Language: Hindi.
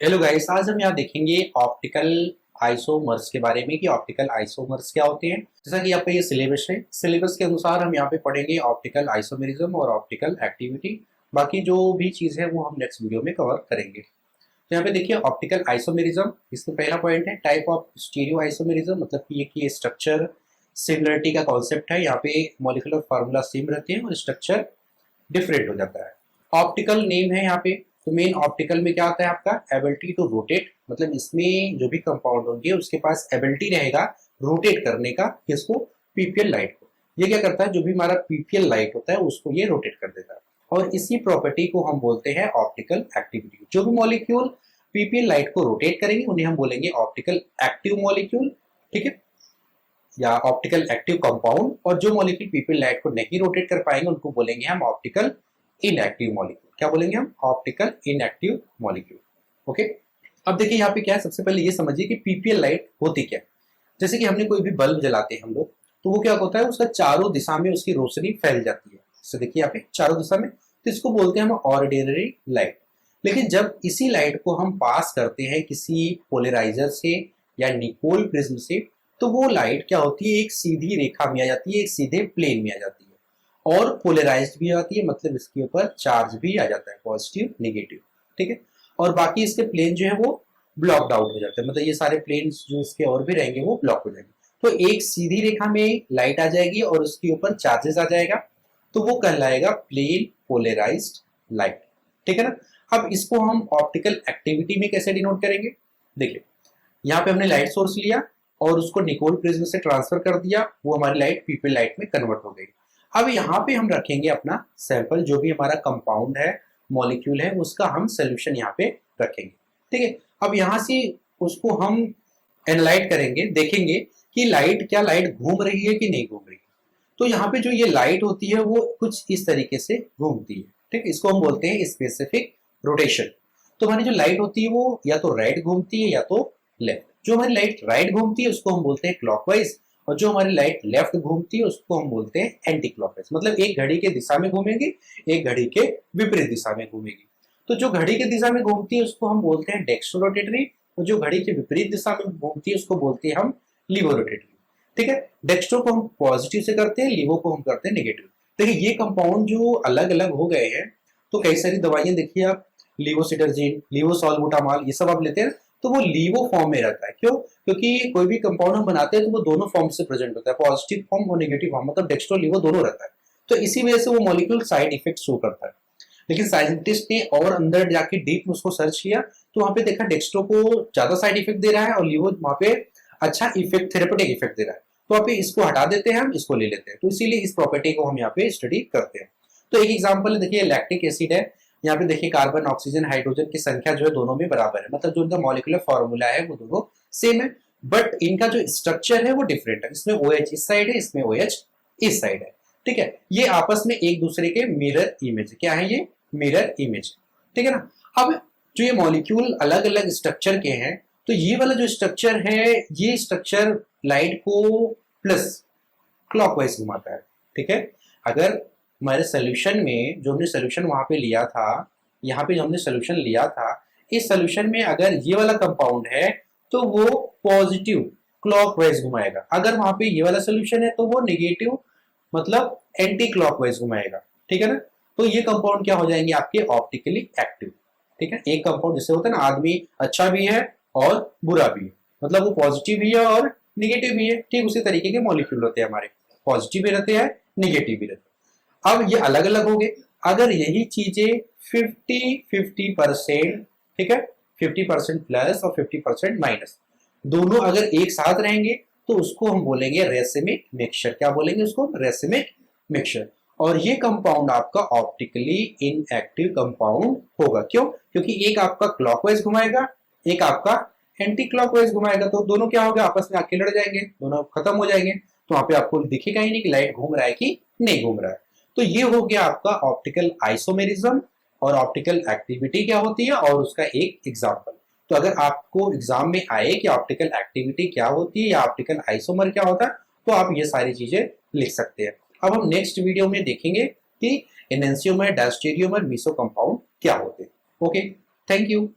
हेलो गाइस, आज हम यहाँ देखेंगे ऑप्टिकल आइसोमर्स के बारे में कि ऑप्टिकल आइसोमर्स क्या होते हैं। जैसा कि यहाँ पे ये सिलेबस है, सिलेबस के अनुसार हम यहाँ पे पढ़ेंगे ऑप्टिकल आइसोमेरिज्म और ऑप्टिकल एक्टिविटी। बाकी जो भी चीज़ है वो हम नेक्स्ट वीडियो में कवर करेंगे। तो यहाँ पे देखिए ऑप्टिकल आइसोमेरिज्म, इसमें पहला पॉइंट है टाइप ऑफ स्टीरियो आइसोमेरिज्म, मतलब कि ये स्ट्रक्चर सिमिलरिटी का कॉन्सेप्ट है। यहाँ पे मॉलिक्यूलर फार्मूला सेम रहते हैं और स्ट्रक्चर डिफरेंट हो जाता है। ऑप्टिकल नेम है यहाँ पे, तो मेन ऑप्टिकल में क्या आता है आपका एबिलिटी टू रोटेट, मतलब इसमें जो भी कंपाउंड होंगे उसके पास एबिलिटी रहेगा रोटेट करने का, किसको, पीपीएल लाइट को। ये क्या करता है, जो भी हमारा पीपीएल लाइट होता है उसको ये रोटेट कर देता है, और इसी प्रॉपर्टी को हम बोलते हैं ऑप्टिकल एक्टिविटी। जो भी मॉलिक्यूल पीपीएल लाइट को रोटेट करेंगे उन्हें हम बोलेंगे ऑप्टिकल एक्टिव मॉलिक्यूल, ठीक है, या ऑप्टिकल एक्टिव कंपाउंड। और जो मॉलिक्यूल पीपीएल लाइट को नहीं रोटेट कर पाएंगे उनको बोलेंगे हम ऑप्टिकल इनएक्टिव मॉलिक्यूल। क्या बोलेंगे हम, ऑप्टिकल इनएक्टिव मॉलिक्यूल। ओके, अब देखिए यहाँ पे क्या है, सबसे पहले ये समझिए कि पीपीएल लाइट होती क्या है। जैसे कि हमने कोई भी बल्ब जलाते हैं हम लोग, तो वो क्या होता है, उसका चारों दिशा में उसकी रोशनी फैल जाती है। तो देखिए यहाँ पे चारों दिशा में, तो इसको बोलते हैं हम ऑर्डिनरी लाइट। लेकिन जब इसी लाइट को हम पास करते हैं किसी पोलराइजर से या निकोल प्रिज्म से, तो वो लाइट क्या होती है, एक सीधी रेखा में आ जाती है, एक सीधे प्लेन में आ जाती है और पोलराइज्ड भी आती है, मतलब इसके ऊपर चार्ज भी आ जाता है, पॉजिटिव नेगेटिव, ठीक है। और बाकी इसके प्लेन जो है वो ब्लॉक्ड आउट हो जाते हैं, मतलब ये सारे प्लेन जो इसके और भी रहेंगे वो ब्लॉक हो जाएंगे। तो एक सीधी रेखा में लाइट आ जाएगी और उसके ऊपर चार्जेस आ जाएगा, तो वो कहलाएगा प्लेन पोलराइज्ड लाइट, ठीक है ना। अब इसको हम ऑप्टिकल एक्टिविटी में कैसे डिनोट करेंगे, देखिए यहाँ पे हमने लाइट सोर्स लिया और उसको निकोल प्रिज्म से ट्रांसफर कर दिया, वो हमारी लाइट पीपल लाइट में कन्वर्ट हो गई। अब यहाँ पे हम रखेंगे अपना सैंपल, जो भी हमारा कंपाउंड है, मॉलिक्यूल है, उसका हम सोल्यूशन यहाँ पे रखेंगे, ठीक है। अब यहाँ से उसको हम एनालाइज करेंगे, देखेंगे कि लाइट, क्या लाइट घूम रही है कि नहीं घूम रही है। तो यहाँ पे जो ये लाइट होती है वो कुछ इस तरीके से घूमती है, ठीक है, इसको हम बोलते हैं स्पेसिफिक रोटेशन। तो हमारी जो लाइट होती है वो या तो राइट घूमती है या तो लेफ्ट। जो हमारी लाइट राइट घूमती है उसको हम बोलते हैं क्लॉकवाइज, और जो हमारी लाइट लेफ्ट घूमती है उसको हम बोलते हैं एंटी क्लॉकवाइज। मतलब एक घड़ी के दिशा में घूमेगी, एक घड़ी के विपरीत दिशा में घूमेगी। तो जो घड़ी के दिशा में घूमती है उसको हम बोलते हैं डेक्स्ट्रो रोटेटरी, और जो घड़ी के विपरीत दिशा में घूमती है उसको बोलते हैं हम लीवो रोटेटरी, ठीक है। डेक्स्ट्रो को हम पॉजिटिव से करते हैं, लीवो को हम करते हैं नेगेटिव। देखिए ये कंपाउंड जो अलग अलग हो गए हैं, तो कई सारी दवाइयां देखिए आप, लीवोसिटर्जिन, लीवोसॉल्बुटामॉल, ये सब आप लेते हैं तो वो लीवो फॉर्म में रहता है। क्यों, क्योंकि कोई भी कंपाउंड हम बनाते हैं तो वो दोनों फॉर्म से प्रेजेंट होता है, पॉजिटिव फॉर्म और नेगेटिव फॉर्म, मतलब डेक्स्ट्रो लीवो दोनों रहता है। तो इसी वजह से वो मॉलिक्यूल साइड इफेक्ट शो करता है। लेकिन साइंटिस्ट ने और अंदर जाके डीप उसको सर्च किया, तो वहां पे देखा डेक्स्ट्रो को ज्यादा साइड इफेक्ट दे रहा है और लीवो वहां पे अच्छा इफेक्ट, थेरेपेटिक इफेक्ट दे रहा है। तो वहां पे इसको हटा देते हैं, हम इसको ले लेते हैं। तो इसीलिए इस प्रॉपर्टी को हम यहाँ पे स्टडी करते हैं। तो एक एग्जाम्पल देखिए, लैक्टिक एसिड है, यहाँ पे देखिए कार्बन, ऑक्सीजन, हाइड्रोजन की संख्या जो है दोनों में बराबर है, मतलब जो इनका मॉलिक्यूलर फॉर्मूला है वो दोनों सेम है, बट इनका जो स्ट्रक्चर है वो डिफरेंट है। इसमें OH इस साइड है, इसमें OH इस साइड है, ठीक है। ये आपस में एक दूसरे के मिरर इमेज, क्या है ये, मिरर इमेज, ठीक है ना। अब जो ये मॉलिक्यूल अलग अलग स्ट्रक्चर के हैं, तो ये वाला जो स्ट्रक्चर है, ये स्ट्रक्चर लाइट को प्लस क्लॉकवाइज घुमाता है, ठीक है। अगर हमारे सोल्यूशन में, जो हमने सोल्यूशन वहां पे लिया था, यहाँ पे जो हमने सोल्यूशन लिया था, इस सोल्यूशन में अगर ये वाला कंपाउंड है तो वो पॉजिटिव क्लॉकवाइज घुमाएगा। अगर वहां पे ये वाला सोल्यूशन है तो वो नेगेटिव, मतलब एंटी क्लॉकवाइज घुमाएगा, ठीक है ना। तो ये कंपाउंड क्या हो जाएंगे आपके, ऑप्टिकली एक्टिव, ठीक है। एक कंपाउंड जैसे होता है ना, आदमी अच्छा भी है और बुरा भी है, मतलब वो पॉजिटिव भी है और निगेटिव भी है, ठीक उसी तरीके के मॉलिक्यूल होते हैं हमारे, पॉजिटिव भी रहते हैं, निगेटिव भी रहते हैं। अब ये अलग अलग हो गए। अगर यही चीजें 50-50%, ठीक है, 50% प्लस और 50% माइनस, दोनों अगर एक साथ रहेंगे तो उसको हम बोलेंगे रेसिमिक मिक्सचर। क्या बोलेंगे उसको, रेसिमिक मिक्सचर। और ये कंपाउंड आपका ऑप्टिकली इनएक्टिव कंपाउंड होगा। क्यों, क्योंकि एक आपका क्लॉकवाइज घुमाएगा, एक आपका एंटी क्लॉकवाइज घुमाएगा, तो दोनों क्या होगा, आपस में आके लड़ जाएंगे, दोनों खत्म हो जाएंगे। तो वहां पे आपको दिखेगा ही नहीं कि लाइट घूम रहा है कि नहीं घूम रहा है। तो ये हो गया आपका ऑप्टिकल आइसोमेरिज्म और ऑप्टिकल एक्टिविटी क्या होती है और उसका एक एग्जांपल। तो अगर आपको एग्जाम में आए कि ऑप्टिकल एक्टिविटी क्या होती है या ऑप्टिकल आइसोमर क्या होता है, तो आप ये सारी चीजें लिख सकते हैं। अब हम नेक्स्ट वीडियो में देखेंगे कि एनेंशियोमर, डायस्टेरियोमर, मेसो कंपाउंड क्या होते हैं। Okay, thank you.